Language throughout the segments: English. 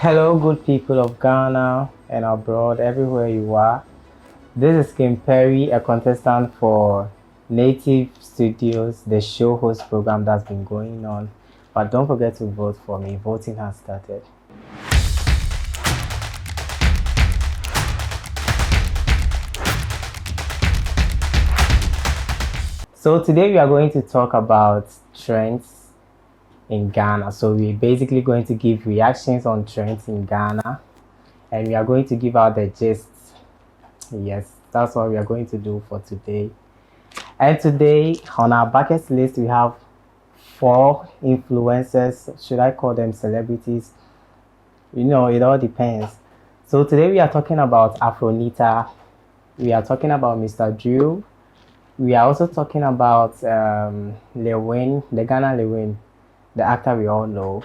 Hello, good people of Ghana and abroad, everywhere you are. This is Kim Perry, a contestant for Native Studios, the show host program that's been going on. But don't forget to vote for me. Voting has started. So today we are going to talk about trends in Ghana. So we're basically going to give reactions on trends in Ghana, and we are going to give out the gist. Yes, that's what we are going to do for today. And today on our bucket list, we have four influencers. Should I call them celebrities? It all depends. So today we are talking about Afronita. We are talking about Mr. Drew. We are also talking about Lewin, the Ghana Lewin, the actor we all know.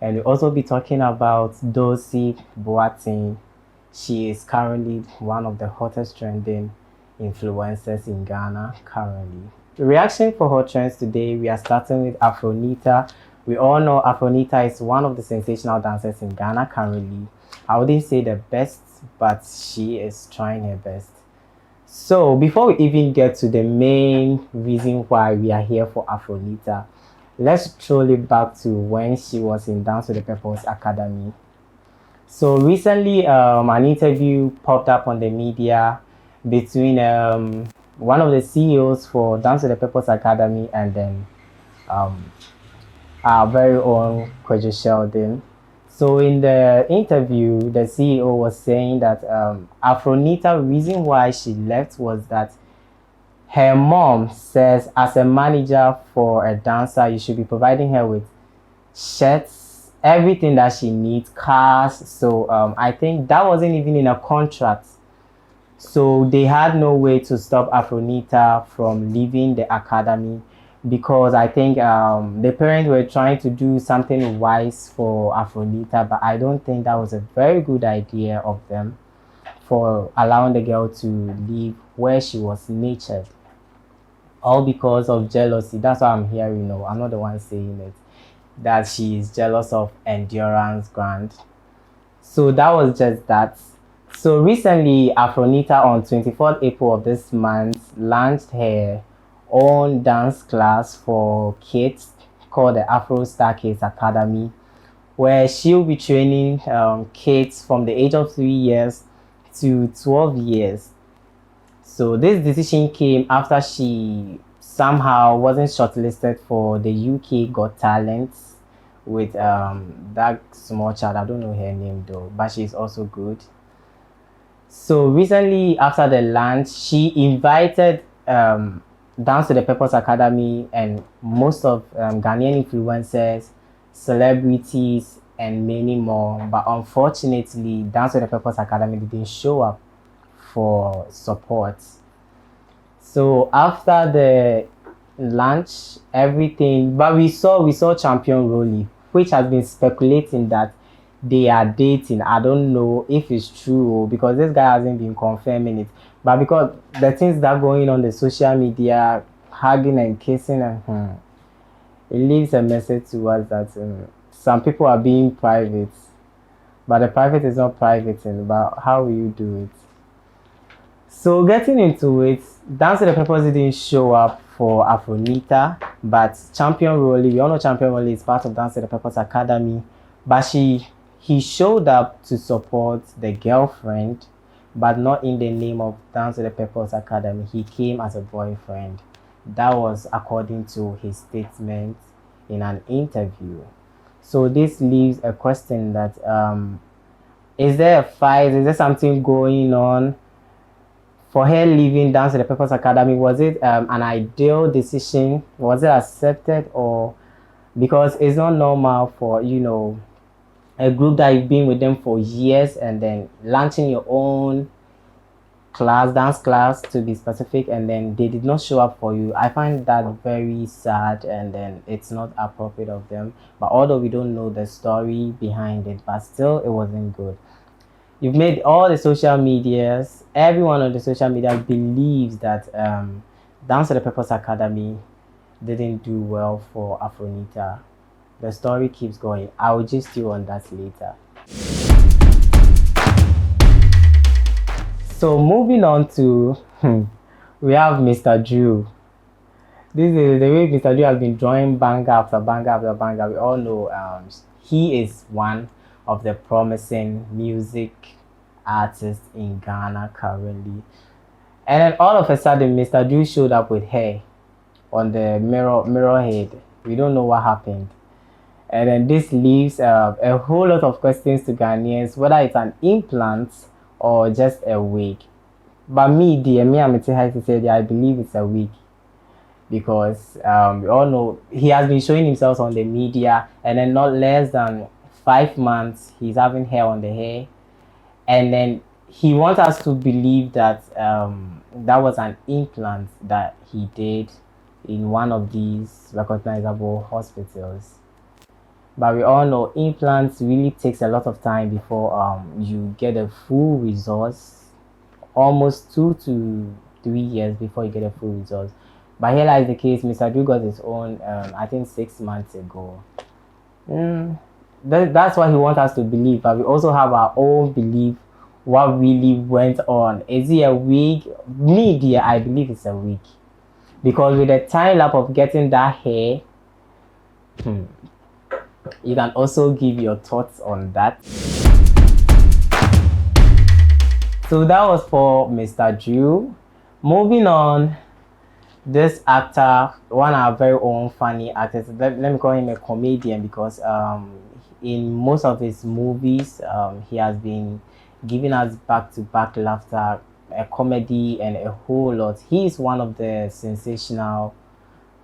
And we'll also be talking about Dosi Boating. She is currently one of the hottest trending influencers in Ghana currently. The reaction for hot trends today, we are starting with Afronita. We all know Afronita is one of the sensational dancers in Ghana currently. I wouldn't say the best, but she is trying her best. So before we even get to the main reason why we are here for Afronita, let's troll it back to when she was in Dance with the Purpose Academy. So recently, an interview popped up on the media between one of the CEOs for Dance with the Purpose Academy and then our very own Kwejo Sheldon. So in the interview, the CEO was saying that Afronita, reason why she left was that her mom says as a manager for a dancer, you should be providing her with shirts, everything that she needs, cars. So I think that wasn't even in a contract. So they had no way to stop Afronita from leaving the academy because I think the parents were trying to do something wise for Afronita, but I don't think that was a very good idea of them for allowing the girl to leave where she was nurtured. All because of jealousy. That's what I'm hearing. No, I'm not the one saying it. That she is jealous of Endurance Grant. So that was just that. So recently, Afronita on 24th April of this month launched her own dance class for kids called the Afro Star Kids Academy, where she'll be training kids from the age of 3 years to 12 years. So this decision came after she somehow wasn't shortlisted for the UK Got Talent with that small child. I don't know her name though, but she's also good. So recently, after the launch, she invited Dance to the Purpose Academy and most of Ghanaian influencers, celebrities, and many more. But unfortunately, Dance to the Purpose Academy didn't show up for support. So after the launch, everything, but we saw Champion Rolly, which has been speculating that they are dating. I don't know if it's true because this guy hasn't been confirming it. But because the things that are going on the social media, hugging and kissing, and it leaves a message to us that some people are being private, but the private is not private. But how will you do it? So getting into it, Dance with the Purpose didn't show up for Afronita, but Champion Rolly, we all know Champion Rolly is part of Dance with the Purpose Academy, but he showed up to support the girlfriend, but not in the name of Dance with the Purpose Academy. He came as a boyfriend. That was according to his statement in an interview. So this leaves a question that is there a fight? Is there something going on? For her leaving Dance with the Purpose Academy, was it an ideal decision? Was it accepted? Or because it's not normal for a group that you've been with them for years and then launching your own dance class to be specific, and then they did not show up for you. I find that very sad, and then it's not appropriate of them. But although we don't know the story behind it, but still it wasn't good. You've made all the social medias, everyone on the social media believes that Dance to the Purpose Academy didn't do well for Afronita. The story keeps going. I will just you on that later. So moving on to we have Mr. Drew. This is the way Mr. Drew has been drawing banger after banger after banger. We all know he is one of the promising music artists in Ghana currently. And then all of a sudden, Mr. Drew showed up with hair on the mirror head. We don't know what happened. And then this leaves a whole lot of questions to Ghanaians, whether it's an implant or just a wig. But me, dear, me, I'm to say I believe it's a wig because we all know he has been showing himself on the media, and then not less than 5 months he's having hair on the hair, and then he wants us to believe that that was an implant that he did in one of these recognizable hospitals. But we all know implants really takes a lot of time before you get a full results, almost 2 to 3 years before you get a full result. But here lies the case. Mr. Drew got his own I think 6 months ago. That's what he wants us to believe, but we also have our own belief what really went on. Is he a wig? Me, dear, I believe it's a wig, because with the time lapse of getting that hair, you can also give your thoughts on that. So that was for Mr. Drew. Moving on, this actor, one of our very own funny actors, let me call him a comedian, because in most of his movies he has been giving us back-to-back laughter, a comedy, and a whole lot. He is one of the sensational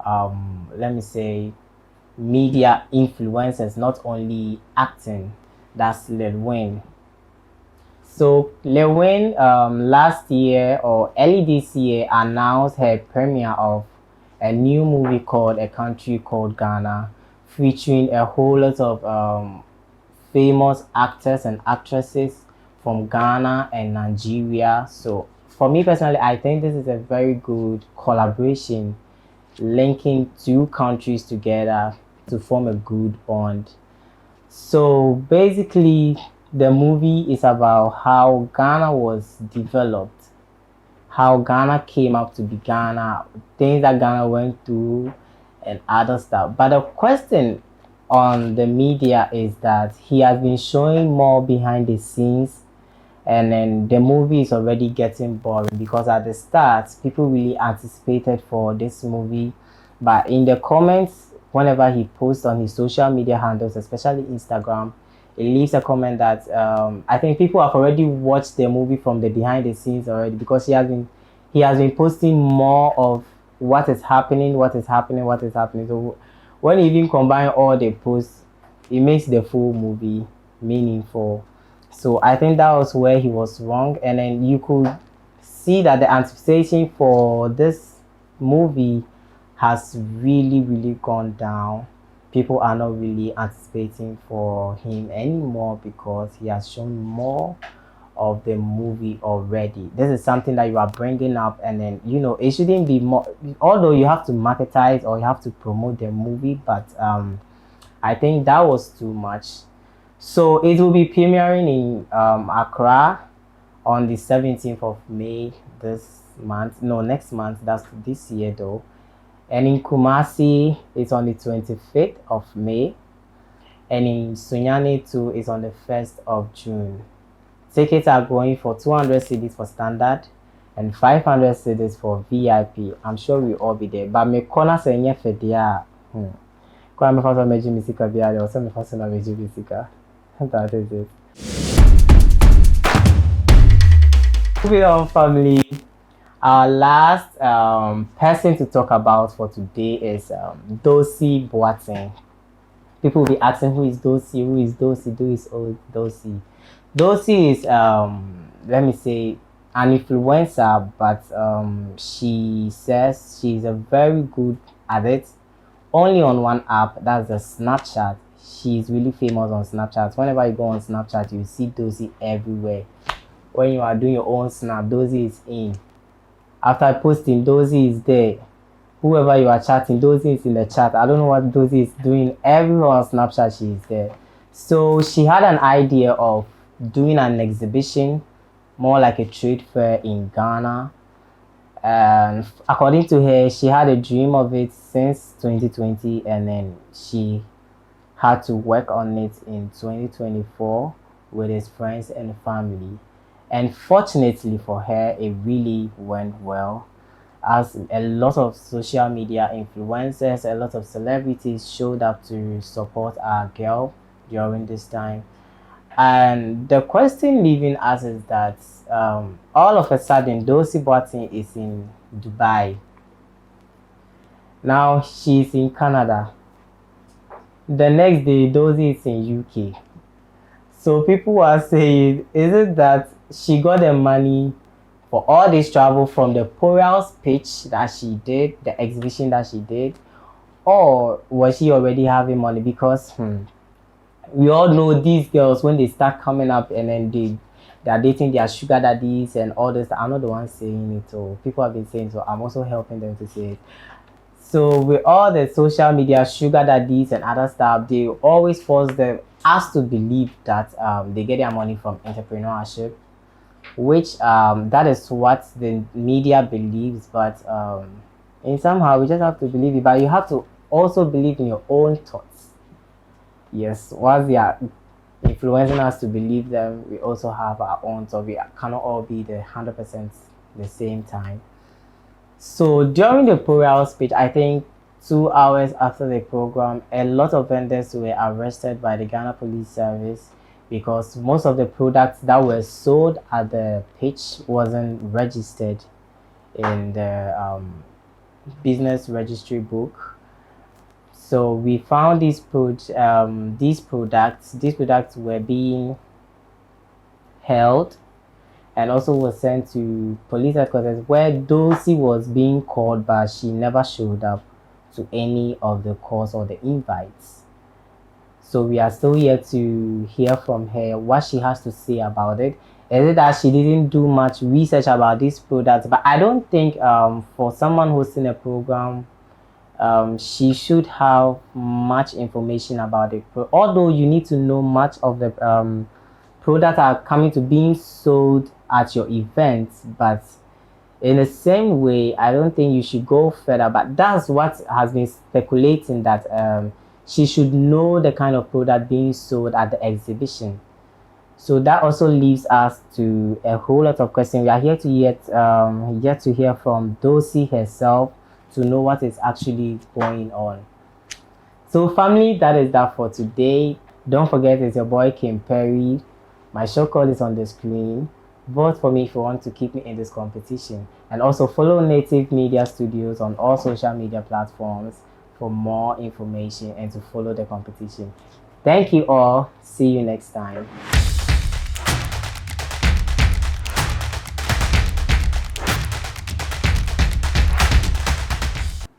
let me say media influencers, not only acting. That's Lil Wayne. So Lil Wayne last year or early this year announced her premiere of a new movie called A Country Called Ghana, featuring a whole lot of famous actors and actresses from Ghana and Nigeria. So for me personally, I think this is a very good collaboration, linking two countries together to form a good bond. So basically, the movie is about how Ghana was developed, how Ghana came up to be Ghana, things that Ghana went through, and other stuff. But the question on the media is that he has been showing more behind the scenes, and then the movie is already getting boring, because at the start people really anticipated for this movie, but in the comments, whenever he posts on his social media handles, especially Instagram, he leaves a comment that I think people have already watched the movie from the behind the scenes already, because he has been posting more of what is happening. So when you even combine all the posts, it makes the full movie meaningful. So I think that was where he was wrong, and then you could see that the anticipation for this movie has really gone down. People are not really anticipating for him anymore, because he has shown more of the movie already. This is something that you are bringing up, and then it shouldn't be more, although you have to marketize or you have to promote the movie, but I think that was too much. So it will be premiering in Accra on the 17th of May this month. No, next month. That's this year though. And in Kumasi, it's on the 25th of May. And in Sunyani too, it's on the 1st of June. Tickets are going for 200 cedis for standard and 500 cedis for VIP. I'm sure we'll all be there. But me corner senye fedia. Kwa me faso meji misika biya, also me faso na meji misika. That is it. Moving on, family. Our last person to talk about for today is Dosi Boateng. People will be asking, who is Dosi? Who is Dosi? Who is old Dosi? Dosi is let me say an influencer, but she says she's a very good at it. Only on one app, that's the Snapchat. She's really famous on Snapchat. Whenever you go on Snapchat, you see Dosi everywhere. When you are doing your own snap, Dosi is in. After posting, Dosi is there. Whoever you are chatting, Dosi is in the chat. I don't know what Dosi is doing. Everyone on Snapchat, she is there. So she had an idea of doing an exhibition, more like a trade fair in Ghana. And according to her, she had a dream of it since 2020, and then she had to work on it in 2024 with his friends and family. And fortunately for her, it really went well, as a lot of social media influencers, a lot of celebrities showed up to support our girl during this time. And the question leaving us is that all of a sudden, Dosi Barton is in Dubai. Now she's in Canada. The next day, Dosi is in UK. So people are saying, is it that she got the money for all this travel from the Porials pitch that she did, the exhibition that she did, or was she already having money? Because we all know these girls, when they start coming up and then they are dating their sugar daddies and all this. I'm not the one saying it, so people have been saying, so I'm also helping them to say it. So with all the social media sugar daddies and other stuff, they always force us to believe that they get their money from entrepreneurship, which that is what the media believes. But in somehow we just have to believe it. But you have to also believe in your own thoughts. Yes, once they are influencing us to believe them, we also have our own. So we cannot all be the 100% the same time. So during the Porial speech, I think 2 hours after the program, a lot of vendors were arrested by the Ghana Police Service because most of the products that were sold at the pitch wasn't registered in the business registry book. So we found these products were being held and also was sent to police headquarters, where Dulcie was being called, but she never showed up to any of the calls or the invites. So we are still here to hear from her what she has to say about it. Is it that she didn't do much research about these products? But I don't think for someone hosting a program, she should have much information about it. Although you need to know much of the products are coming to being sold at your events, but in the same way, I don't think you should go further. But that's what has been speculating, that she should know the kind of product being sold at the exhibition. So that also leaves us to a whole lot of questions. We are here to yet to hear from Dosi herself to know what is actually going on. So family, that is that for today. Don't forget, it's your boy Kim Perry. My show call is on the screen. Vote for me if you want to keep me in this competition. And also follow Native Media Studios on all social media platforms for more information and to follow the competition. Thank you all. See you next time.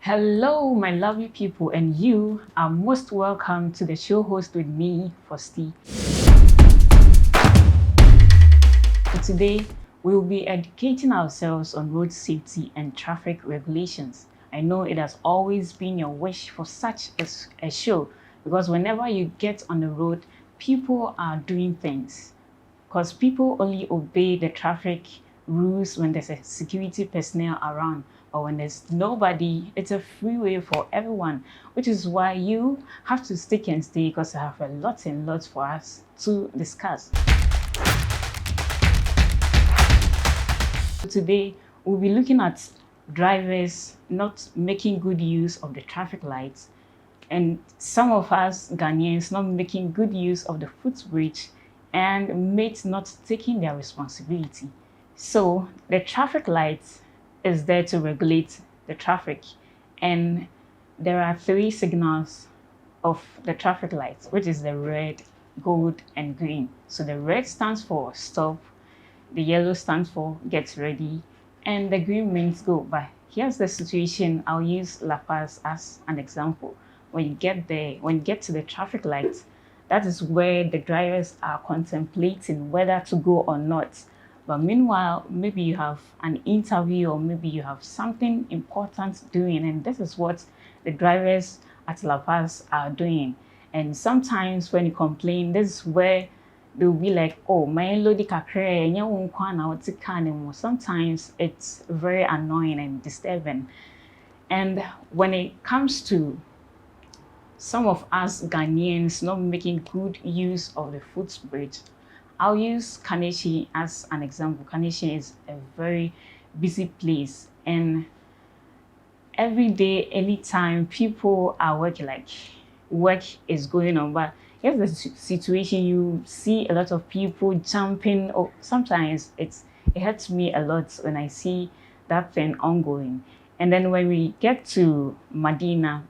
Hello, my lovely people, and you are most welcome to the show host with me, Fosti. Today, we will be educating ourselves on road safety and traffic regulations. I know it has always been your wish for such a show, because whenever you get on the road, people are doing things. Because people only obey the traffic rules when there's a security personnel around, or when there's nobody. It's a freeway for everyone, which is why you have to stick and stay, because I have a lot and lots for us to discuss. Today, we'll be looking at drivers not making good use of the traffic lights, and some of us Ghanaians not making good use of the footbridge, and mates not taking their responsibility. So the traffic light is there to regulate the traffic, and there are 3 signals of the traffic lights, which is the red, gold, and green. So the red stands for stop, the yellow stands for get ready, and the green means go. But here's the situation. I'll use La Paz as an example. When you get to the traffic lights, that is where the drivers are contemplating whether to go or not. But meanwhile, maybe you have an interview, or maybe you have something important doing, and this is what the drivers at La Paz are doing. And sometimes when you complain, this is where they'll be like, oh, my lodi kakre, sometimes it's very annoying and disturbing. And when it comes to some of us Ghanaians not making good use of the footbridge, I'll use Kaneshi as an example. Kaneshi is a very busy place, and every day, anytime, people are working, like work is going on. But if the situation, you see a lot of people jumping, or sometimes it hurts me a lot when I see that thing ongoing. And then when we get to Medina,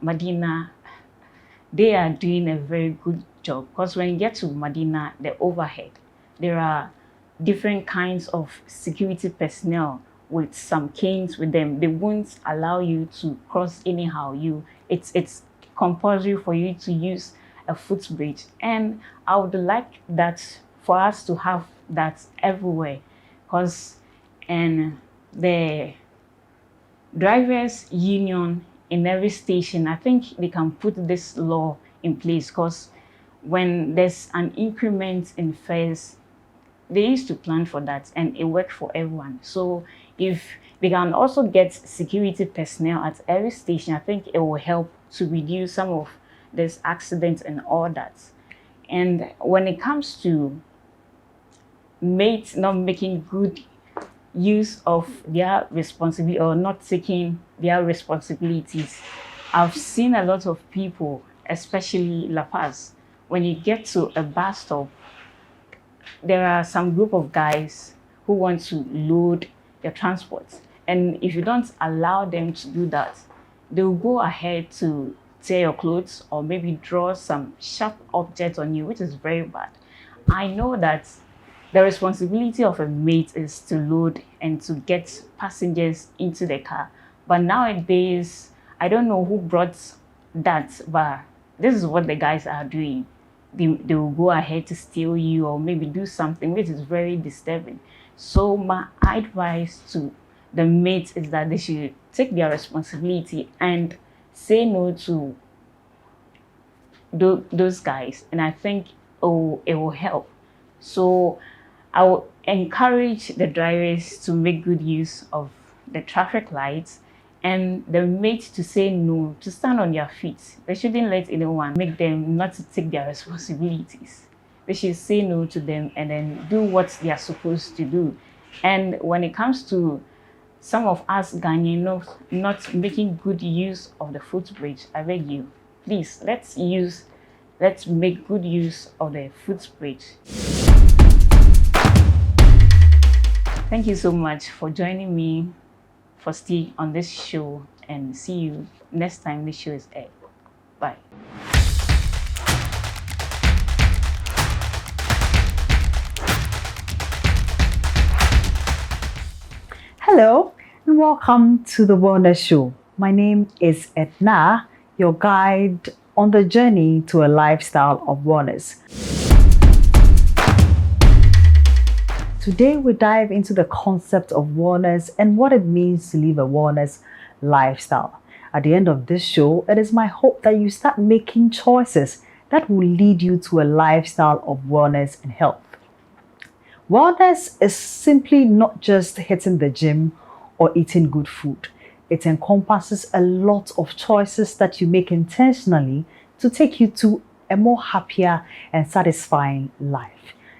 they are doing a very good job, because when you get to Medina, the overhead, there are different kinds of security personnel with some canes with them. They won't allow you to cross anyhow. It's compulsory for you to use a footbridge, and I would like that for us to have that everywhere, because and the drivers union in every station, I think they can put this law in place, because when there's an increment in fares, they used to plan for that and it worked for everyone. So if they can also get security personnel at every station, I think it will help to reduce some of this accidents and all that. And when it comes to mates not making good use of their responsibility or not taking their responsibilities, I've seen a lot of people, especially La Paz, when you get to a bus stop, there are some group of guys who want to load your transport. And if you don't allow them to do that, they'll go ahead to tear your clothes or maybe draw some sharp objects on you, which is very bad. I know that the responsibility of a mate is to load and to get passengers into the car. But nowadays, I don't know who brought that, but this is what the guys are doing. They will go ahead to steal you or maybe do something which is very disturbing. So my advice to the mates is that they should take their responsibility and say no to those guys. And I think it will help. So I will encourage the drivers to make good use of the traffic lights, and the mates to say no, to stand on their feet. They shouldn't let anyone make them not to take their responsibilities. They should say no to them and then do what they are supposed to do. And when it comes to some of us Ghanaians not making good use of the footbridge, I beg you, please, let's make good use of the footbridge. Thank you so much for joining me for stay on this show, and see you next time this show is aired. Bye. Hello and welcome to the Wellness Show. My name is Edna, your guide on the journey to a lifestyle of wellness. Today we dive into the concept of wellness and what it means to live a wellness lifestyle. At the end of this show, it is my hope that you start making choices that will lead you to a lifestyle of wellness and health. Wellness is simply not just hitting the gym or eating good food. It encompasses a lot of choices that you make intentionally to take you to a more happier and satisfying life.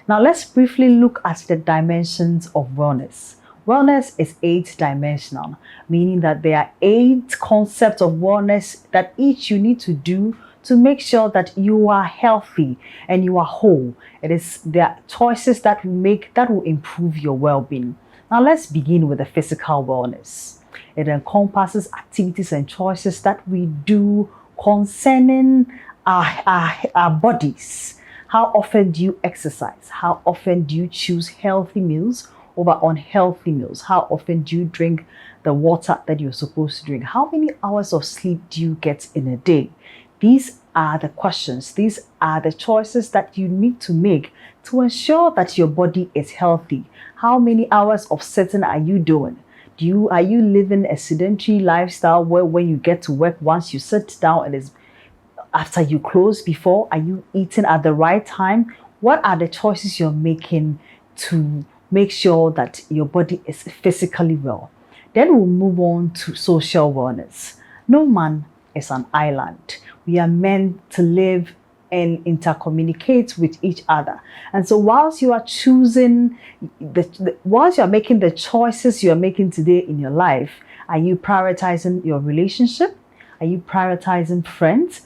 Now let's briefly look at the dimensions of wellness. Wellness is 8-dimensional, meaning that there are 8 concepts of wellness that each you need to do to make sure that you are healthy and you are whole. It is the choices that we make that will improve your well-being. Now let's begin with the physical wellness. It encompasses activities and choices that we do concerning our bodies. How often do you exercise? How often do you choose healthy meals over unhealthy meals? How often do you drink the water that you're supposed to drink? How many hours of sleep do you get in a day? These are the questions. These are the choices that you need to make to ensure that your body is healthy. How many hours of sitting are you doing? Are you living a sedentary lifestyle where when you get to work, once you sit down, it is after you close before? Are you eating at the right time? What are the choices you're making to make sure that your body is physically well? Then we'll move on to social wellness. No man is an island. We are meant to live and intercommunicate with each other. And so whilst you are choosing, whilst you are making the choices you are making today in your life, are you prioritizing your relationship? Are you prioritizing friends?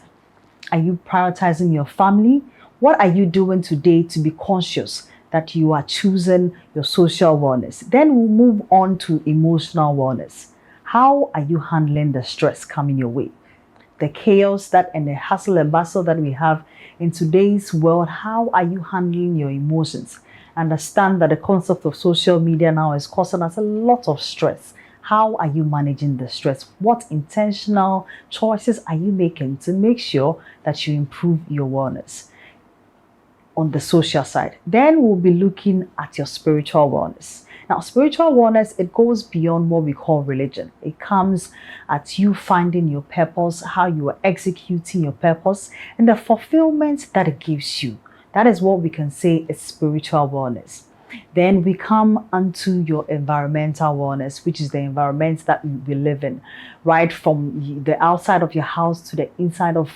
Are you prioritizing your family? What are you doing today to be conscious that you are choosing your social wellness? Then we'll move on to emotional wellness. How are you handling the stress coming your way? The chaos that and the hustle and bustle that we have in today's world, how are you handling your emotions? Understand that the concept of social media now is causing us a lot of stress. How are you managing the stress? What intentional choices are you making to make sure that you improve your wellness on the social side? Then we'll be looking at your spiritual wellness. Now, spiritual wellness, it goes beyond what we call religion. It comes at you finding your purpose, how you are executing your purpose, and the fulfillment that it gives you. That is what we can say is spiritual wellness. Then we come onto your environmental wellness, which is the environment that we live in, right from the outside of your house to the inside of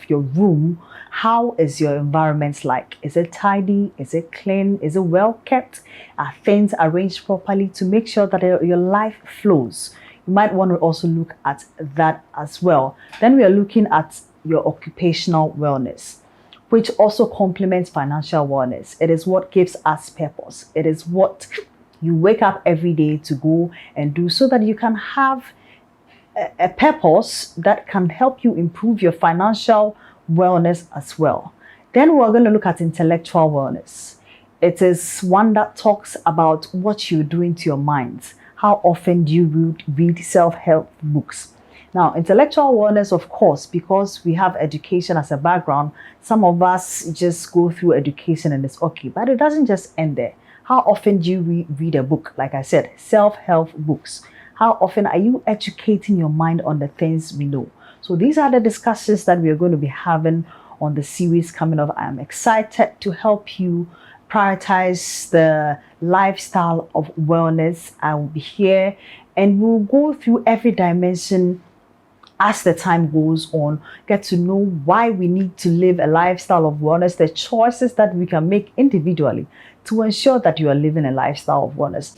your room. How is your environment like? Is it tidy? Is it clean? Is it well kept? Are things arranged properly to make sure that your life flows? You might want to also look at that as well. Then we are looking at your occupational wellness, which also complements financial wellness. It is what gives us purpose. It is what you wake up every day to go and do so that you can have a purpose that can help you improve your financial wellness as well. Then we're going to look at intellectual wellness. It is one that talks about what you're doing to your mind. How often do you read self-help books? Now, intellectual wellness, of course, because we have education as a background, some of us just go through education and it's okay, but it doesn't just end there. How often do you read a book? Like I said, self-help books. How often are you educating your mind on the things we know? So these are the discussions that we are going to be having on the series coming up. I'm excited to help you prioritize the lifestyle of wellness. I will be here and we'll go through every dimension as the time goes on, get to know why we need to live a lifestyle of wellness, the choices that we can make individually to ensure that you are living a lifestyle of wellness.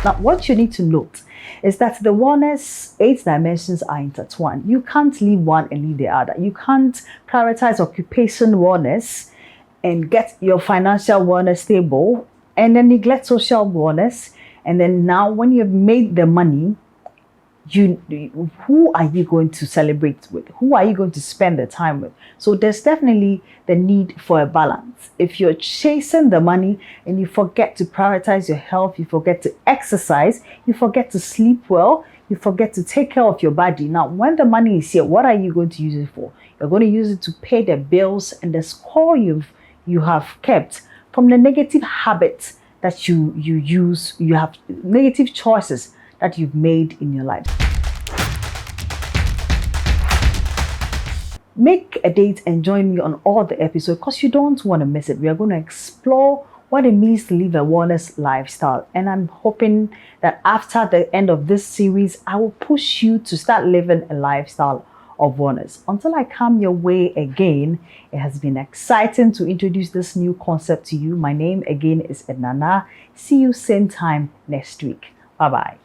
Now, what you need to note is that the wellness 8 dimensions are intertwined. You can't leave one and leave the other. You can't prioritize occupation wellness and get your financial wellness stable and then neglect social wellness. And then now when you've made the money, who are you going to celebrate with? Who are you going to spend the time with? So there's definitely the need for a balance. If you're chasing the money and you forget to prioritize your health, you forget to exercise, you forget to sleep well, you forget to take care of your body. Now, when the money is here, what are you going to use it for? You're going to use it to pay the bills and the score you have kept from the negative habits that you use. You have negative choices that you've made in your life. Make a date and join me on all the episodes because you don't want to miss it. We are going to explore what it means to live a wellness lifestyle. And I'm hoping that after the end of this series, I will push you to start living a lifestyle of wellness. Until I come your way again, it has been exciting to introduce this new concept to you. My name again is Ednana. See you same time next week. Bye-bye.